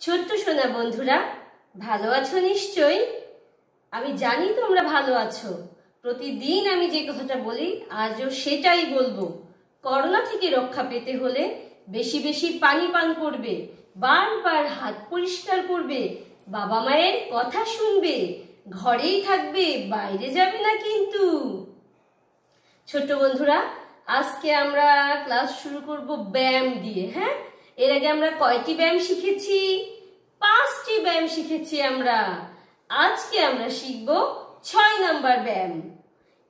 ছোট্ট সোনা বন্ধুরা, ভালো আছো নিশ্চয়ই। আমি জানি তোমরা ভালো আছো। প্রতিদিন আমি যে কথাটা বলি আজও সেটাই বলবো। করোনা থেকে রক্ষা পেতে হলে বেশি বেশি পানি পান করবে, বারবার হাত পরিষ্কার করবে, বাবা মায়ের কথা শুনবে, ঘরেই থাকবে, বাইরে যাবে না কিন্তু। ছোট্ট বন্ধুরা, আজকে আমরা ক্লাস শুরু করব ব্যায়াম দিয়ে। হ্যাঁ, এর আগে আমরা কয়টি ব্যায়াম শিখেছি? 5টি ব্যায়াম শিখেছি আমরা। আজকে আমরা শিখব 6 নাম্বার ব্যায়াম।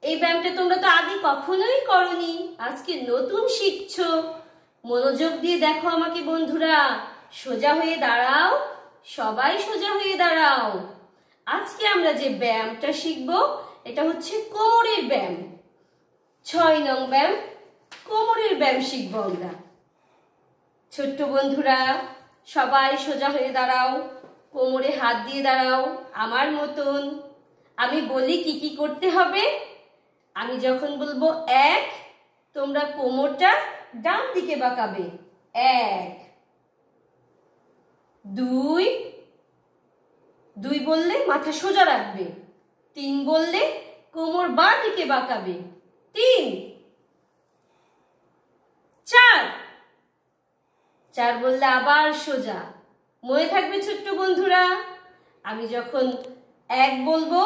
এই ব্যায়ামটা তোমরা তো আগে কখনোই করনি, আজকে নতুন শিখছো। মনোযোগ দিয়ে দেখো আমাকে বন্ধুরা। সোজা হয়ে দাঁড়াও, সবাই সোজা হয়ে দাঁড়াও। আজকে আমরা যে ব্যায়ামটা শিখব এটা হচ্ছে কোমরের ব্যায়াম। 6 নং ব্যায়াম, কোমরের ব্যায়াম শিখবো আমরা। ছোট্ট বন্ধুরা, সবাই সোজা হয়ে দাঁড়াও, কোমরে হাত দিয়ে দাঁড়াও আমার মতন। আমি বলি কি কি করতে হবে। আমি যখন বলবো 1, তোমরা কোমরটা ডান দিকে বাঁকাবে। 1, 2, 2 বললে মাথা সোজা রাখবে। 3 বললে কোমর বাঁ দিকে বাঁকাবে। 3, 4, 4 বললে আবার সোজা। মনে থাকবে ছোট্ট বন্ধুরা। আমি যখন 1 বলবো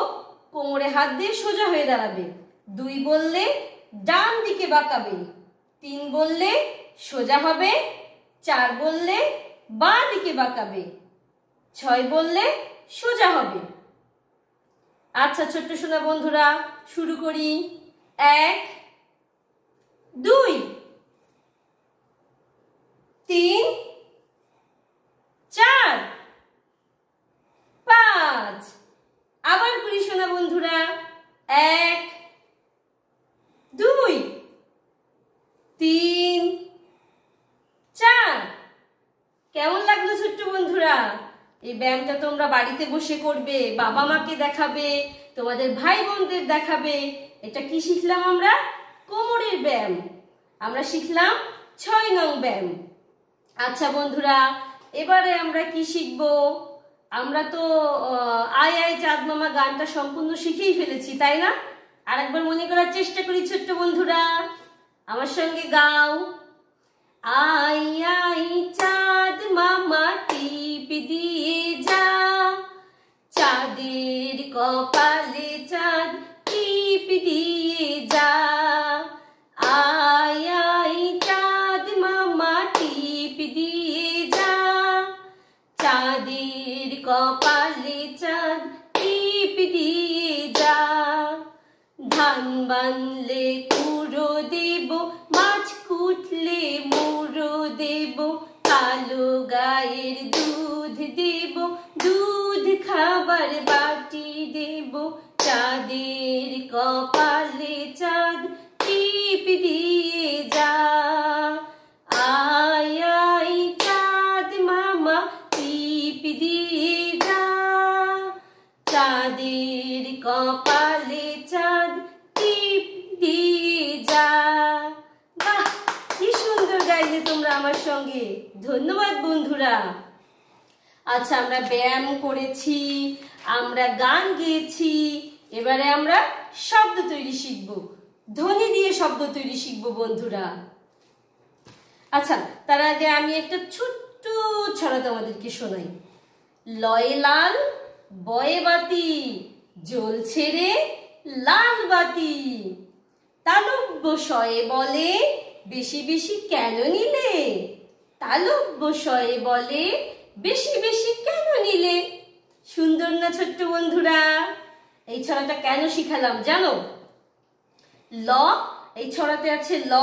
কোমরে হাত দিয়ে সোজা হয়ে দাঁড়াবে। 2 বললে ডান দিকে বাঁকাবে। 3 বললে সোজা হবে। 4 বললে বাঁ দিকে বাঁকাবে। 6 বললে সোজা হবে। আচ্ছা ছোট্ট সোনা বন্ধুরা, শুরু করি। 1, 2, 3, 4, 5। আবার করি সোনা বন্ধুরা। 1, 2, 3, 4। কেমন লাগলো ছোট্ট বন্ধুরা? এই ব্যায়ামটা তোমরা বাড়িতে বসে করবে, বাবা মাকে দেখাবে, তোমাদের ভাই বোনদের দেখাবে। এটা কি শিখলাম আমরা? কোমরের ব্যায়াম। আমরা শিখলাম 6 নং ব্যায়াম। আচ্ছা বন্ধুরা, এবারে আমরা কি শিখব? আমরা তো আয় আয় চাঁদ মামা গানটা সম্পূর্ণ শিখেই ফেলেছি, তাই না? আরেকবার মনে করার চেষ্টা করি ছোট্ট বন্ধুরা, আমার সঙ্গে গাও। আয় আয় চাঁদ মামা টিপ দিয়ে যা, চাঁদের কপালে চাঁদ টিপ দিয়ে যা। আয় আয় চাঁদ মামা টিপ দিয়ে যা, চাঁদের কপালে চাঁদ টিপ দিয়ে যা। ধান বানলে কুড়ো দেব, মাছ কুটলে মুড়ো দেব, কালো গায়ের দুধ দেব, দুধ খাবার বাটি দেব, চাঁদের কপালে চাঁদ টিপ দিয়ে যা। আয় আয় চাঁদ মামা টিপ দিয়ে যা, চাঁদের কপালে চাঁদ টিপ দিয়ে যা। বাহ, কি সুন্দর গাইলে তোমরা আমার সঙ্গে। ধন্যবাদ বন্ধুরা। আচ্ছা, আমরা ব্যায়াম করেছি, আমরা গান গেয়েছি, এবারে আমরা শব্দ তৈরি শিখব। ধ্বনি দিয়ে শব্দ তৈরি শিখব বন্ধুরা। আচ্ছা, তার আগে আমি একটা ছোট্ট ছড়া তোমাদেরকে শোনাই। লয়ে লাল বয়ে বাতি, জ্বলছে রে লাল বাতি, তালব্য শয়ে বলে বেশি বেশি কেন নিলে, তালব্য শয়ে বলে বেশি বেশি কেন নিলে। সুন্দর না ছোট্ট বন্ধুরা? এই ছড়াটা কেন শিখালাম জানো? ল, এই ছড়াতে আছে ল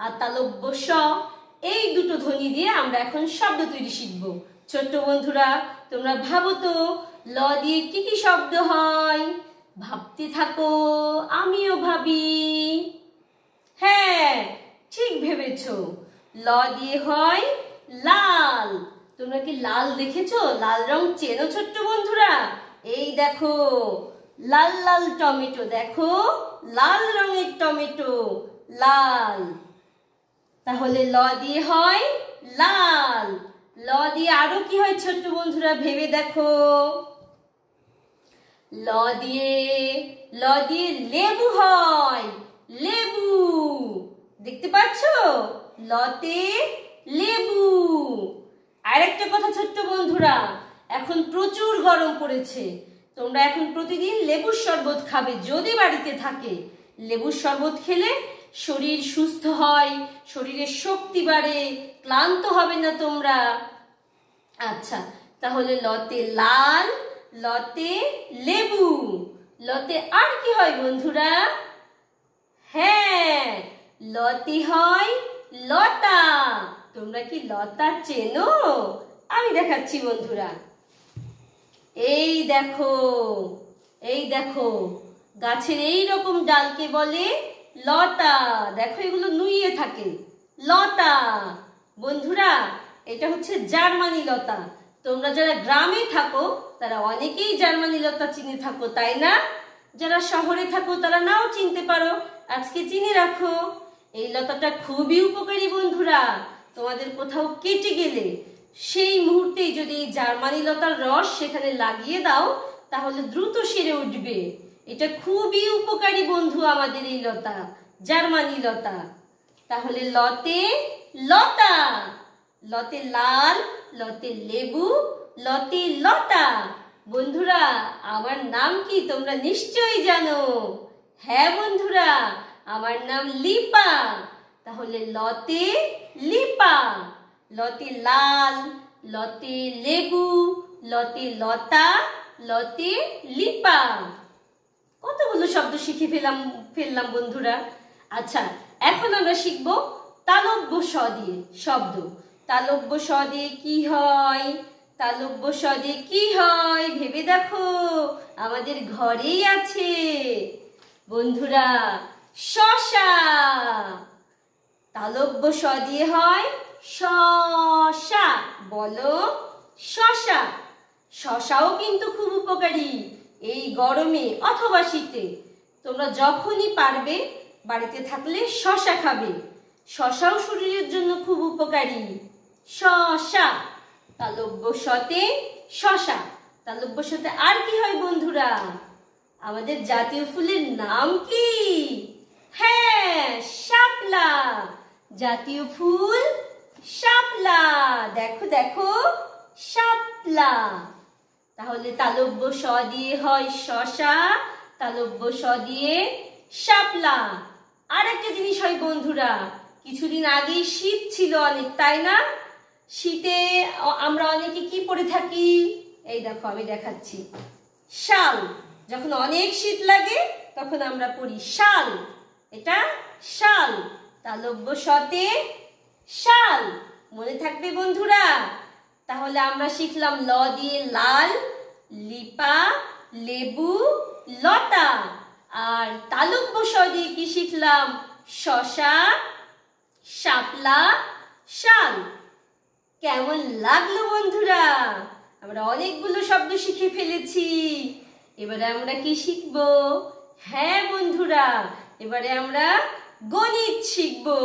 আর তালব্য শ, এই দুটো ধ্বনি দিয়ে আমরা এখন শব্দ তৈরি শিখব। ছোট্ট বন্ধুরা, তোমরা ভাবো তো ল দিয়ে কি কি শব্দ হয়? ভাবতে থাকো, আমিও ভাবি। হ্যাঁ, ঠিক ভেবেছো। ল দিয়ে হয় লাল। তোমরা কি লাল দেখেছো? লাল রং চেনো ছোট্ট বন্ধুরা? এই দেখো লাল লাল টমেটো, দেখো লাল রঙের টমেটো, লাল। তাহলে ল দিয়ে হয় লাল। ল দিয়ে আরো কি হয় ছোট্ট বন্ধুরা, ভেবে দেখো। ল দিয়ে লেবু হয়, লেবু। দেখতে পাচ্ছ, লতে লেবু। আরেকটা কথা ছোট্ট বন্ধুরা, এখন প্রচুর গরম পড়েছে, তোমরা এখন প্রতিদিন লেবুর শরবত খাবে যদি বাড়িতে থাকে। লেবুর শরবত খেলে শরীর সুস্থ হয়, শরীরের শক্তি বাড়ে, ক্লান্ত হবে না তোমরা। আচ্ছা, তাহলে লতে লাল, লতে লেবু, লতে আর কি হয় বন্ধুরা? হ্যাঁ, লতে হয় লতা। তোমরা কি লতা চেনো? আমি দেখাচ্ছি বন্ধুরা। এই দেখো, এই দেখো, গাছের এই রকম ডালকে বলে লতা। দেখো এগুলো নুইয়ে থাকে, লতা। বন্ধুরা, এটা হচ্ছে জার্মানি লতা। তোমরা যারা গ্রামে থাকো তারা অনেকেই জার্মানি লতা চিনে থাকো, তাই না? যারা শহরে থাকো তারা নাও চিনতে পারো, আজকে চিনে রাখো। এই লতাটা খুবই উপকারী বন্ধুরা। তোমাদের কোথাও কেটে গেলে সেই মুহূর্তেই যদি এই জার্মানি লতার রস সেখানে লাগিয়ে দাও তাহলে দ্রুত সেরে উঠবে। এটা খুবই উপকারী বন্ধু আমাদের এই লতা, জার্মানি লতা। তাহলে লতে লতা, লতে লাল, লতে লেবু, লতে লতা। বন্ধুরা, আমার নাম কি তোমরা নিশ্চয়ই জানো। হ্যাঁ বন্ধুরা, আমার নাম লিপা। তাহলে লতে লিপা, লতে লাল, লতে লেবু, লতে লতা, লতে লিপা। কতগুলো শব্দ শিখে ফেললাম বন্ধুরা। আচ্ছা, এখন আমরা শিখবো তালব্য স দিয়ে শব্দ। তালব্য স দিয়ে কি হয়? তালব্য স দিয়ে কি হয় ভেবে দেখো, আমাদের ঘরেই আছে বন্ধুরা, শসা। তালব্য স দিয়ে হয় শসা। বলো শসা। শসাও কিন্তু খুব উপকারী এই গরমে অথবা শীতে। তোমরা যখনই পারবে বাড়িতে থাকলে শসা খাবে। শসাও শরীরের জন্য খুব উপকারী। শসা, তালব্য সতে শসা। তালব্য সতে আর কি হয় বন্ধুরা? আমাদের জাতীয় ফুলের নাম কি? হ্যাঁ, শাপলা। জাতীয় ফুল শাপলা। দেখো দেখো, শাপলা। তাহলে তালব্য স দিয়ে হয় শসা, তালব্য স দিয়ে শাপলা। আর একটা জিনিস হয় বন্ধুরা, কিছুদিন আগেই শীত ছিল অনেক, তাই না? শীতে আমরা অনেকে কি পরে থাকি? এই দেখো আমি দেখাচ্ছি, শাল। যখন অনেক শীত লাগে তখন আমরা পরি শাল। এটা শাল, তালব্য সতে শাল। মনে থাকবে বন্ধুরা? তাহলে আমরা শিখলাম ল দিয়ে লাল, লিপা, লেবু, লতা। আর তালব্য স দিয়ে কি শিখলাম? শসা, শাপলা, শাল। কেমন লাগলো বন্ধুরা? আমরা অনেকগুলো শব্দ শিখে ফেলেছি। এবারে আমরা কি শিখবো? হ্যাঁ বন্ধুরা, এবারে আমরা গণিত শিখবো।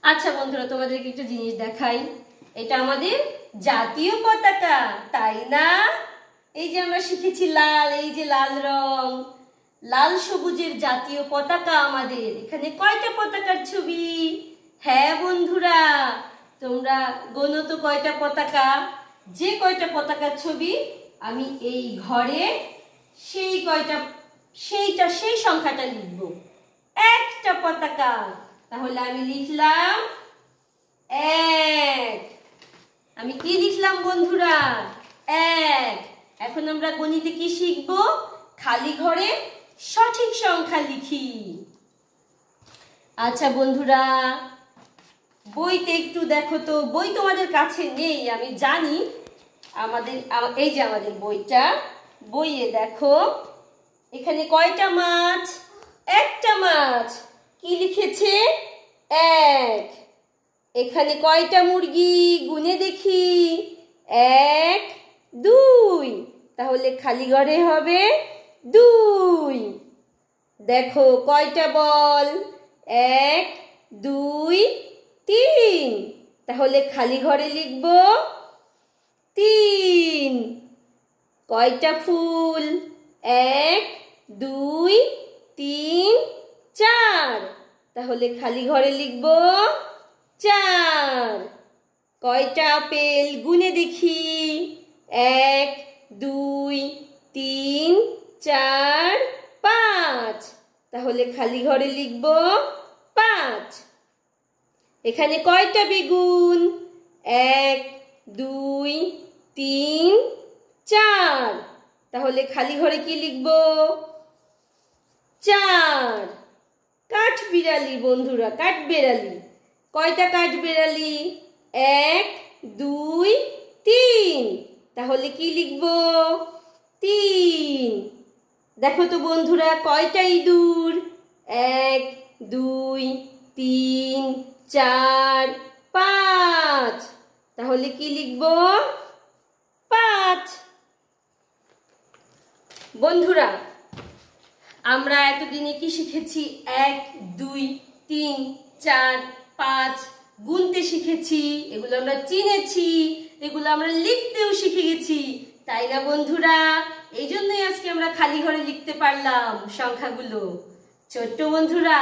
আচ্ছা বন্ধুরা, তোমাদেরকে একটা জিনিস দেখাই। এটা আমাদের জাতীয় পতাকা, তাই না? এই যে আমরা শিখেছি লাল, এই যে লাল রং, লাল সবুজের জাতীয় পতাকা আমাদের। এখানে কয়টা পতাকার ছবি? হ্যাঁ বন্ধুরা, তোমরা গোনো তো কয়টা পতাকা। যে কয়টা পতাকার ছবি আমি এই ঘরে সেই সংখ্যাটা লিখব। একটা পতাকা। তাহলে আমি লিখলাম 1। আমি কি লিখলাম বন্ধুরা? 1। এখন আমরা গণিতে কি শিখব? খালি ঘরে সঠিক সংখ্যা লিখি। আচ্ছা বন্ধুরা, বইতে একটু দেখো তো। বই তোমাদের কাছে নেই আমি জানি। এই যে আমাদের বইটা, বইয়ে দেখো এখানে কয়টা মাছ? একটা মাছ। কি লিখেছে? 1। এখানে কয়টা মুরগি? গুনে দেখি। 1, 2। তাহলে খালি ঘরে হবে 2। দেখো কয়টা বল? 1, 2, 3। তাহলে খালি ঘরে লিখব 3। কয়টা ফুল? 1 2 3 4। তাহলে খালি ঘরে লিখব 4। কয়টা আপেল? গুনে দেখি। 1 2 3 4 5। তাহলে খালি ঘরে লিখব 5। এখানে কয়টা বেগুন? 1 2 3 4। তাহলে খালি ঘরে কি লিখব? 4। কাঠবিড়ালি বন্ধুরা, কাঠবিড়ালি। কয়টা কাঠবিড়ালি? 1 2 3। তাহলে কি লিখব? 3। দেখো তো বন্ধুরা, কয়টা ইঁদুর? 1 2 3 4 5। তাহলে কি লিখব? 5। বন্ধুরা, আমরা এতদিনে কি শিখেছি? 1 2 3 4 5 গুনতে শিখেছি, এগুলো আমরা চিনেছি, এগুলো আমরা লিখতেও শিখে গেছি, তাই না বন্ধুরা? এই জন্যই আজকে আমরা খালি ঘরে লিখতে পারলাম সংখ্যাগুলো। ছোট্ট বন্ধুরা,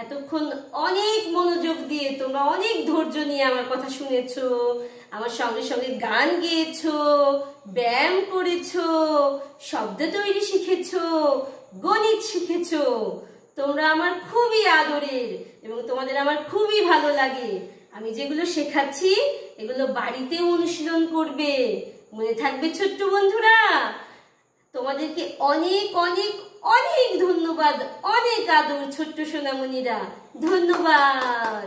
এতক্ষণ অনেক মনোযোগ দিয়ে তোমরা অনেক ধৈর্য নিয়ে আমার কথা শুনেছো, আমার সঙ্গে সঙ্গে গান গেয়েছো, ব্যায়াম করেছো, শব্দ তৈরি শিখেছো, গণিত শিখেছো। তোমরা আমার খুবই আদরের এবং তোমাদের আমার খুবই ভালো লাগে। আমি যেগুলো শেখাচ্ছি এগুলো বাড়িতে অনুশীলন করবে, মনে থাকবে ছোট্ট বন্ধুরা? তোমাদেরকে অনেক অনেক অনেক ধন্যবাদ, অনেক আদর ছোট্ট সোনামণিরা, ধন্যবাদ।